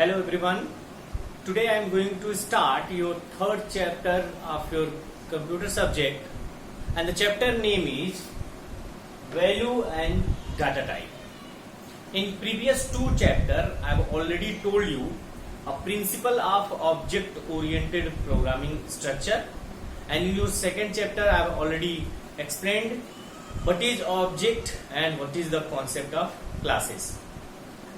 Hello everyone. Today I am going to start your third chapter of your computer subject, and the chapter name is Value and Data Type. In previous two chapters I have already told you a principle of object oriented programming structure, and in your second chapter I have already explained what is object and what is the concept of classes.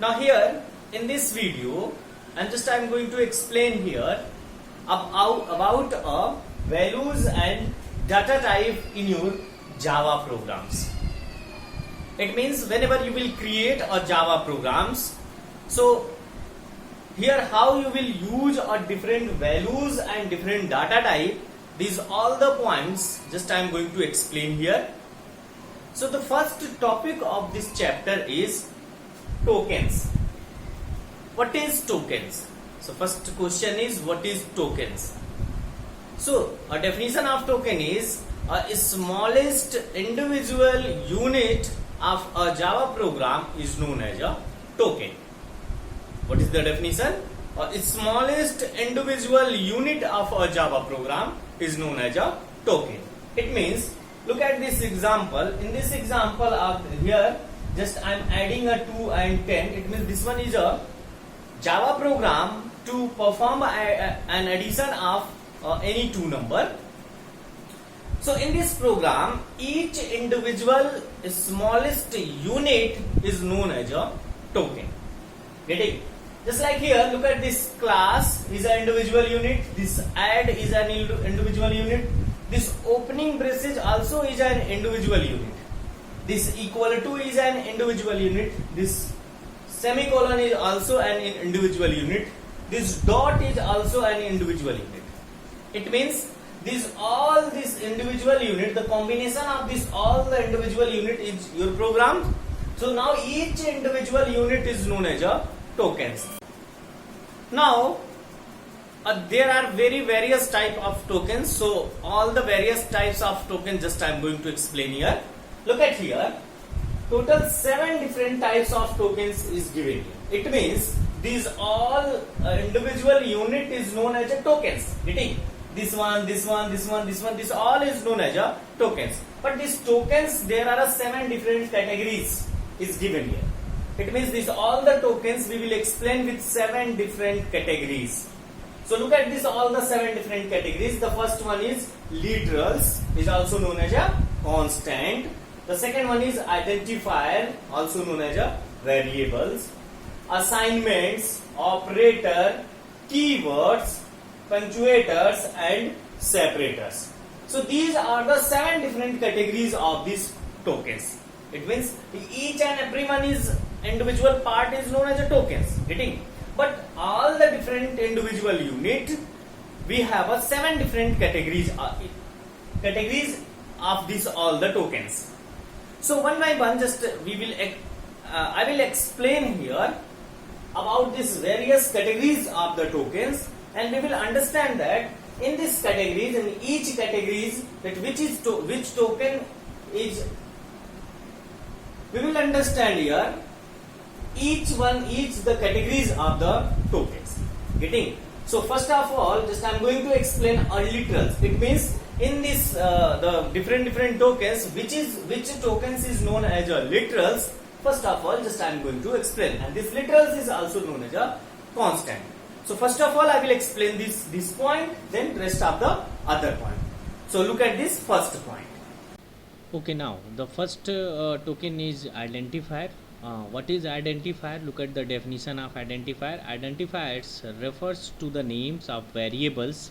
Now here in this video I'm going to explain here about values and data type in your Java programs. It means whenever you will create a Java programs, so here how you will use a different values and different data type, these all the points just I am going to explain here. So the first topic of this chapter is tokens. What is tokens? So first question is, what is tokens? So a definition of token is a smallest individual unit of a Java program is known as a token. What is the definition? A smallest individual unit of a Java program is known as a token. It means, look at this example. In this example of here, just I am adding a 2 and 10. It means this one is a Java program to perform an addition of any two number. So in this program, each individual smallest unit is known as a token. Getting? Just like here, look at this class is an individual unit. This add is an individual unit. This opening braces also is an individual unit. This equal to is an individual unit. This semicolon is also an individual unit. This dot is also an individual unit. It means this individual unit, the combination of this all the individual unit is your program. So now each individual unit is known as a tokens. Now there are various type of tokens. So all the various types of tokens just I am going to explain here. Look at here. Total 7 different types of tokens is given here. It means these all individual unit is known as a tokens. Getting? This one, this all is known as a tokens. But these tokens, there are 7 different categories is given here. It means this all the tokens we will explain with 7 different categories. So look at this all the 7 different categories. The first one is literals, is also known as a constant. The second one is identifier, also known as a variables, assignments, operator, keywords, punctuators and separators. So these are the 7 different categories of these tokens. It means each and every one is individual part is known as a tokens. Getting? But all the different individual unit, we have a 7 different categories of these all the tokens. So one by one, just I will explain here about these various categories of the tokens, and we will understand that in these categories, in each categories, that which token is. We will understand here each the categories of the tokens. Getting? So first of all, just I am going to explain literals. It means in this the different tokens, which tokens is known as a literals. First of all, just I am going to explain, and this literals is also known as a constant. So first of all, I will explain this point, then rest of the other point. So look at this first point. Okay, now the first token is identifier. What is identifier? Look at the definition of identifier. Identifiers refers to the names of variables,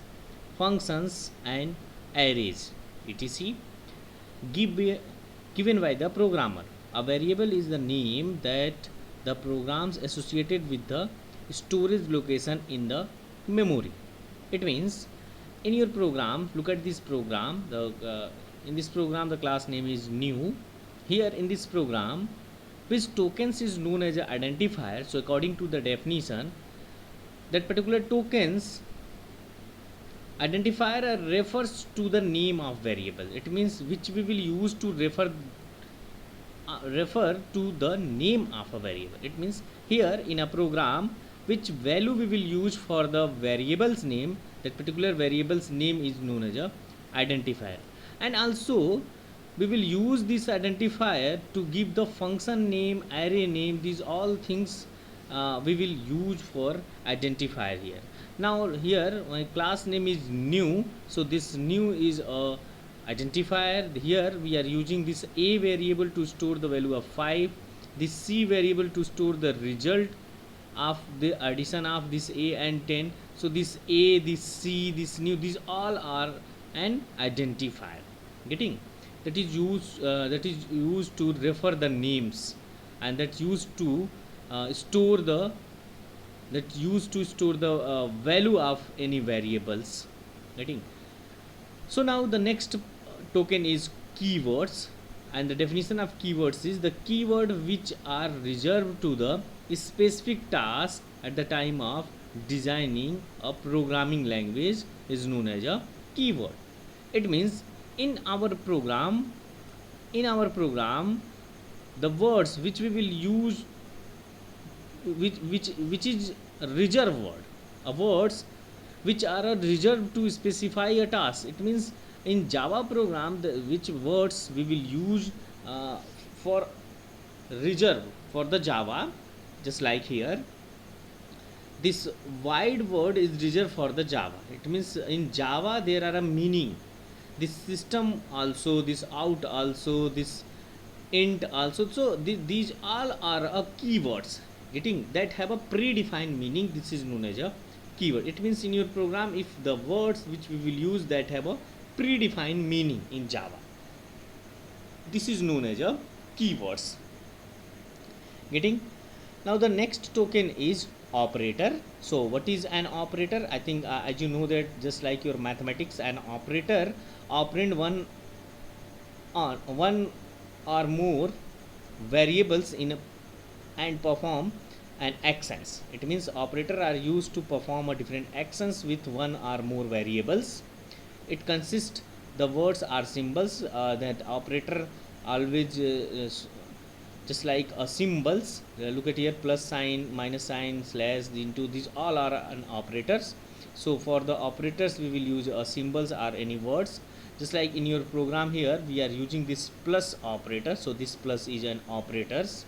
functions and arrays etc. given by the programmer. A variable is the name that the programs associated with the storage location in the memory. It means in your program, look at this program, in this program the class name is new. Here in this program, which tokens is known as an identifier. So according to the definition, that particular tokens identifier refers to the name of variable. It means which we will use to refer to the name of a variable. It means here in a program which value we will use for the variable's name. That particular variable's name is known as a identifier. And also we will use this identifier to give the function name, array name, these all things we will use for identifier here. Now here my class name is new, so this new is a identifier. Here we are using this a variable to store the value of 5, this c variable to store the result of the addition of this a and 10. So this a, this c, this new, these all are an identifier. Getting? That is used to refer the names, and that's used to store the value of any variables. Getting? So now the next token is keywords, and the definition of keywords is the keyword which are reserved to the specific task at the time of designing a programming language is known as a keyword. It means in our program the words which we will use, which is a reserved word, words which are reserved to specify a task. It means in Java program which words we will use for reserve for the Java, just like here this wide word is reserved for the Java. It means in Java there are a meaning, this system also, this out also, this int also. So these all are keywords, getting, that have a predefined meaning. This is known as a keyword. It means in your program, if the words which we will use that have a predefined meaning in Java, this is known as a keywords. Getting? Now the next token is operator. So what is an operator? I think as you know that just like your mathematics, an operator operand one or more variables in and perform an actions. It means operator are used to perform a different actions with one or more variables. It consists, the words are symbols. That operator always just like symbols. Look at here, plus sign, minus sign, slash, into, these all are an operators. So for the operators we will use symbols or any words. Just like in your program here we are using this plus operator, so this plus is an operators.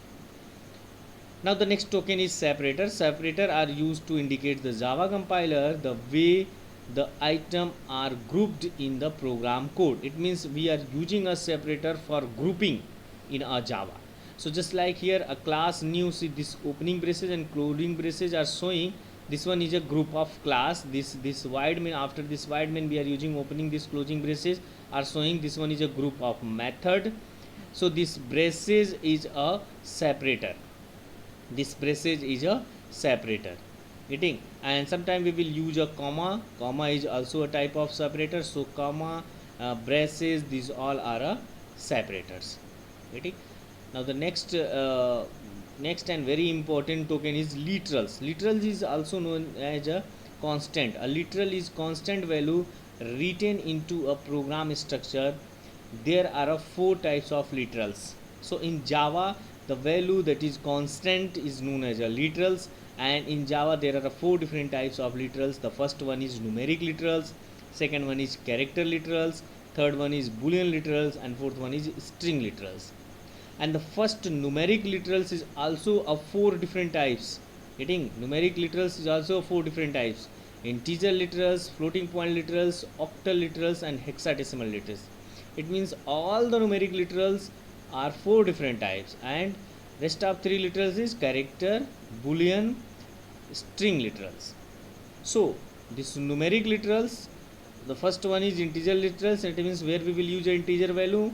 Now the next token is separator. Separator are used to indicate the Java compiler the way the item are grouped in the program code. It means we are using a separator for grouping in a Java. So just like here a class new, see this opening braces and closing braces are showing this one is a group of class. This wide main, after this wide main we are using opening, this closing braces are showing this one is a group of method. So this braces is a separator, this braces is a separator. Getting? And sometimes we will use a comma is also a type of separator. So comma, braces, these all are separators. Getting? Now the next and very important token is literals. Literals is also known as a constant. A literal is constant value written into a program structure. There are 4 types of literals. So in Java the value that is constant is known as a literals, and in Java there are 4 different types of literals. The first one is numeric literals, second one is character literals, third one is boolean literals, and fourth one is string literals. And the first numeric literals is also of 4 different types. Getting? Numeric literals is also 4 different types: integer literals, floating point literals, octal literals, and hexadecimal literals. It means all the numeric literals are 4 different types, and rest of 3 literals is character, boolean, string literals. So this numeric literals, the first one is integer literals. It means where we will use an integer value,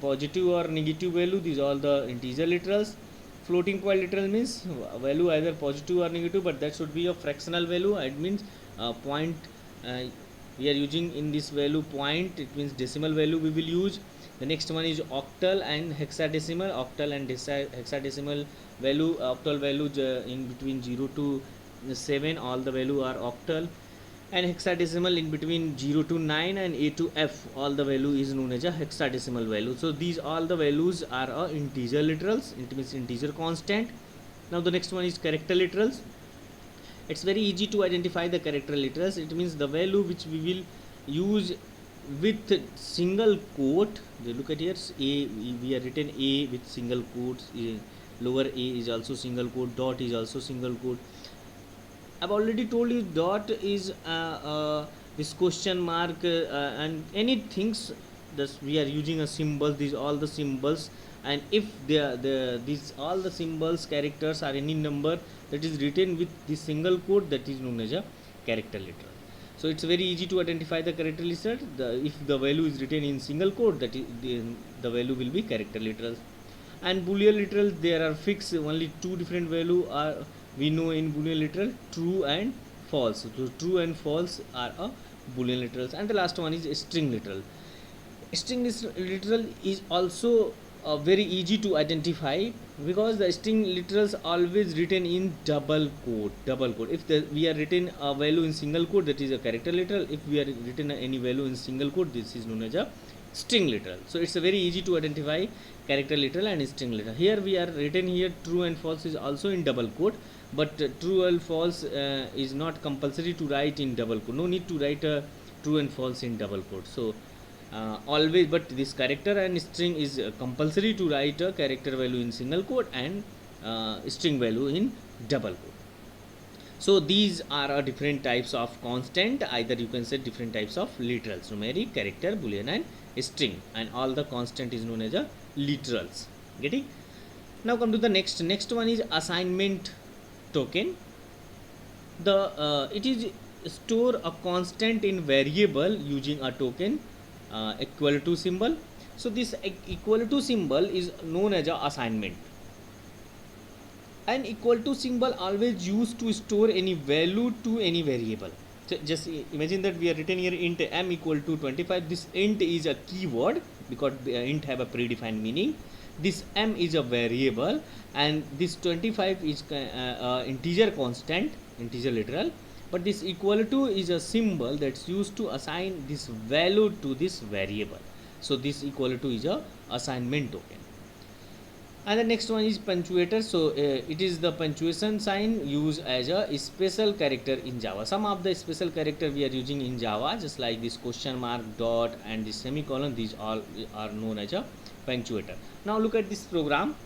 positive or negative value, these are all the integer literals. Floating point literal means value either positive or negative, but that should be a fractional value. It means point, we are using in this value point, it means decimal value we will use. The next one is octal and hexadecimal. Octal and hexadecimal value, octal value in between 0 to 7, all the value are octal, and hexadecimal in between 0 to 9 and A to F, all the value is known as a hexadecimal value. So these all the values are integer literals, it means integer constant. Now the next one is character literals. It's very easy to identify the character literals. It means the value which we will use with single quote. Look at here, a, we are written a with single quotes, lower a is also single quote, dot is also single quote. I've already told you dot is this question mark and anything. Thus we are using a symbol. These all the symbols, and if these all the symbols characters are any number that is written with this single quote, that is known as a character literal. So it's very easy to identify the character literal. If the value is written in single quote, that is the value will be character literal. And boolean literal, there are fixed only two different value are we know in boolean literal, true and false. So true and false are a boolean literals. And the last one is string literal. String literal is also very easy to identify, because the string literals always written in double quote. If we are written a value in single quote, that is a character literal. If we are written any value in single quote, this is known as a string literal. So it's a very easy to identify character literal and string literal. Here we are written here true and false is also in double quote, but true and false is not compulsory to write in double quote. No need to write true and false in double quote. So always, but this character and string is compulsory to write a character value in single quote and string value in double quote. So these are different types of constant. Either you can say different types of literals: numeric, character, boolean and string, and all the constant is known as a literals. Getting? Now come to the next one is assignment token. It is store a constant in variable using a token equal to symbol. So this equal to symbol is known as a assignment. An equal to symbol always used to store any value to any variable. So just imagine that we are written here int m equal to 25. This int is a keyword because int have a predefined meaning. This m is a variable and this 25 is integer constant, integer literal. But this equal to is a symbol that's used to assign this value to this variable. So this equal to is a assignment token. And the next one is punctuator. So it is the punctuation sign used as a special character in Java. Some of the special character we are using in Java, just like this question mark, dot and this semicolon, these all are known as a punctuator. Now look at this program.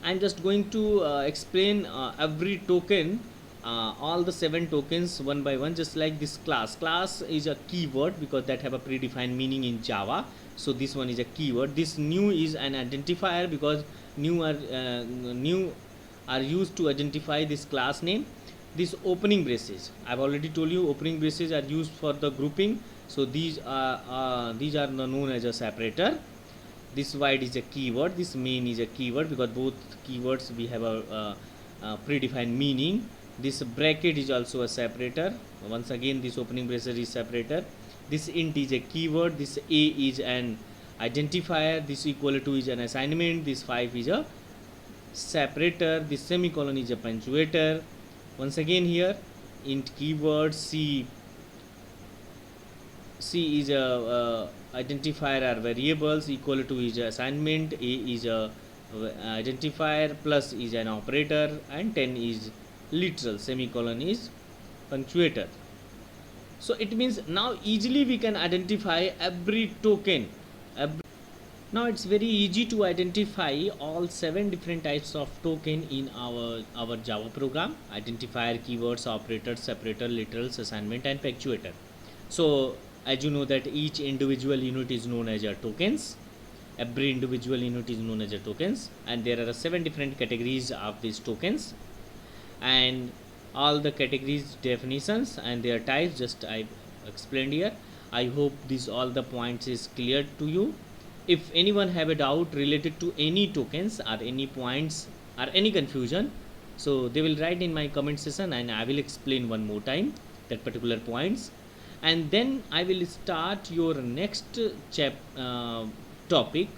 I'm just going to explain every token, all the 7 tokens one by one, just like this class is a keyword because that have a predefined meaning in Java. So this one is a keyword. This new is an identifier because new are used to identify this class name. This opening braces, I've already told you opening braces are used for the grouping. So these are known as a separator. This void is a keyword, this main is a keyword because both keywords we have a predefined meaning. This bracket is also a separator. Once again, this opening braces is separator. This int is a keyword. This a is an identifier. This equal to is an assignment. This 5 is a separator. This semicolon is a punctuator. Once again here, int keyword. C is a identifier or variables. Equal to is a assignment. A is a identifier. Plus is an operator. And 10 is literal. Semicolon is punctuator. So it means now easily we can identify every token. Now it's very easy to identify all 7 different types of token in our Java program: identifier, keywords, operators, separator, literals, assignment and punctuator. So as you know that each individual unit is known as a tokens. Every individual unit is known as a tokens, and there are 7 different categories of these tokens, and all the categories definitions and their types just I explained here. I hope this all the points is clear to you. If anyone have a doubt related to any tokens or any points or any confusion, so they will write in my comment section and I will explain one more time that particular points, and then I will start your next topic,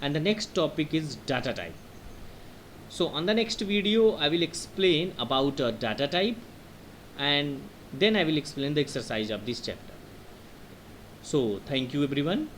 and the next topic is data type. So on the next video I will explain about a data type, and then I will explain the exercise of this chapter. So thank you everyone.